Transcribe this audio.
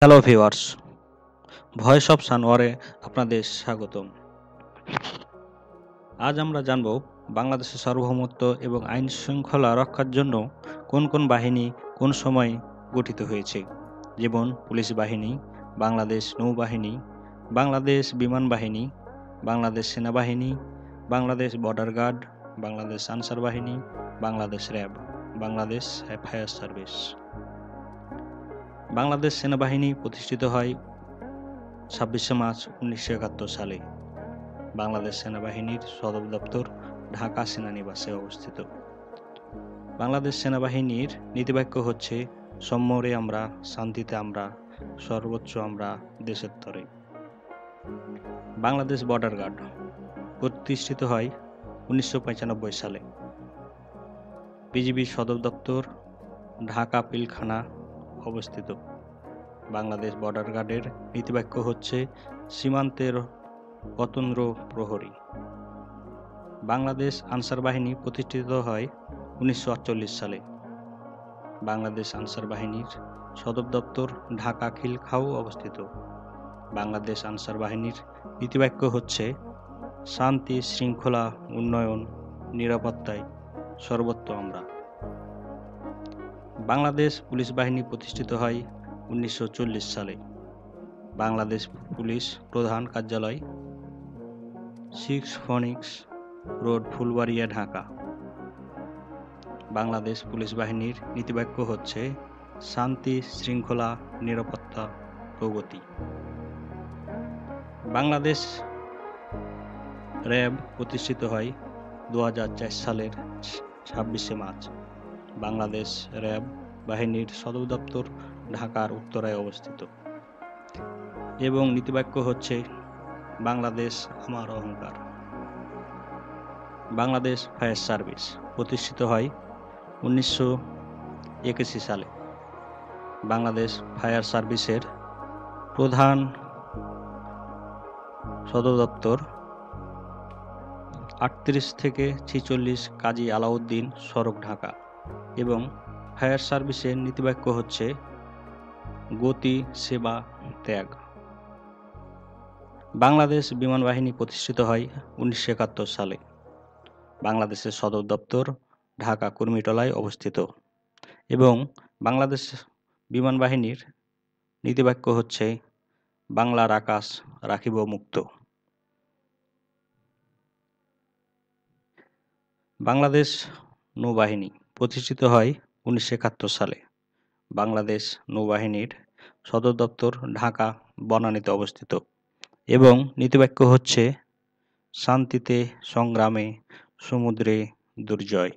Hello viewers, voice of সানোয়ারে আপনাদের স্বাগতম। আজ আমরা জানব বাংলাদেশের সার্বভৌমত্ব এবং আইন শৃঙ্খলা রক্ষার জন্য কোন কোন বাহিনী কোন সময় গঠিত হয়েছে, যেমন পুলিশ বাহিনী, বাংলাদেশ নৌবাহিনী, বাংলাদেশ বিমান বাহিনী, বাংলাদেশ সেনাবাহিনী, বাংলাদেশ বর্ডার গার্ড, বাংলাদেশ আনসার বাহিনী, Bangladesh RAB, Bangladesh fire service. Bangladesh সেনাবাহিনী প্রতিষ্ঠিত হয় 26শে মার্চ 1971 সালে। বাংলাদেশ সেনাবাহিনীর সদর দপ্তর ঢাকা সেনানিবাসে অবস্থিত। বাংলাদেশ সেনাবাহিনীর নীতিবাক্য হচ্ছে, সম্মরে আমরা, শান্তিতে আমরা, সর্বোচ্চ আমরা, দেশের তরে। বাংলাদেশ বর্ডার গার্ড প্রতিষ্ঠিত হয় 1995 সালে। বিজিবির সদর দপ্তর ঢাকা পিলখানা অবস্থিত। বাংলাদেশ বর্ডার গার্ডের নীতিবাক্য হচ্ছে, সীমান্তের অতন্দ্র প্রহরী। বাংলাদেশ আনসার বাহিনী প্রতিষ্ঠিত হয় 1948 সালে। বাংলাদেশ আনসার বাহিনীর সদর দপ্তর ঢাকা খিলখাউ অবস্থিত। বাংলাদেশ আনসার বাহিনীর নীতিবাক্য হচ্ছে, শান্তি শৃঙ্খলা উন্নয়ন নিরাপত্তায় সর্বত্র আমরা। বাংলাদেশ পুলিশ বাহিনী প্রতিষ্ঠিত হয় 1940 সালে। বাংলাদেশ পুলিশ প্রধান কার্যালয় 6 ফনিক্স রোড, ফুলবাড়িয়া, ঢাকা। বাংলাদেশ পুলিশ বাহিনীর নীতিবাক্য হচ্ছে, শান্তি শৃঙ্খলা নিরাপত্তা প্রগতি। বাংলাদেশ র্যাব প্রতিষ্ঠিত হয় 2004 সালের 26শে মার্চ। বাংলাদেশ র্যাব বাহিনীর সদর দপ্তর ঢাকার উত্তরায় অবস্থিত এবং নীতিবাক্য হচ্ছে, বাংলাদেশ আমার অহংকার। বাংলাদেশ ফায়ার সার্ভিস প্রতিষ্ঠিত হয় 1981 সালে। বাংলাদেশ ফায়ার সার্ভিসের প্রধান সদর দপ্তর 38 থেকে 46 কাজী আলাউদ্দিন সড়ক, ঢাকা এবং ফায়ার সার্ভিসের নীতিবাক্য হচ্ছে, গতি সেবা ত্যাগ। বাংলাদেশ বিমান বাহিনী প্রতিষ্ঠিত হয় 1971 সালে। বাংলাদেশের সদর দপ্তর ঢাকা কুর্মিটোলায় অবস্থিত এবং বাংলাদেশ বিমান বাহিনীর নীতিবাক্য হচ্ছে, বাংলার আকাশ রাখিব মুক্ত। বাংলাদেশ নৌবাহিনী প্রতিষ্ঠিত হয় 1971 সালে। বাংলাদেশ নৌবাহিনীর সদর দপ্তর ঢাকা বনানীতে অবস্থিত এবং নীতিবাক্য হচ্ছে, শান্তিতে সংগ্রামে সমুদ্রে দুর্জয়।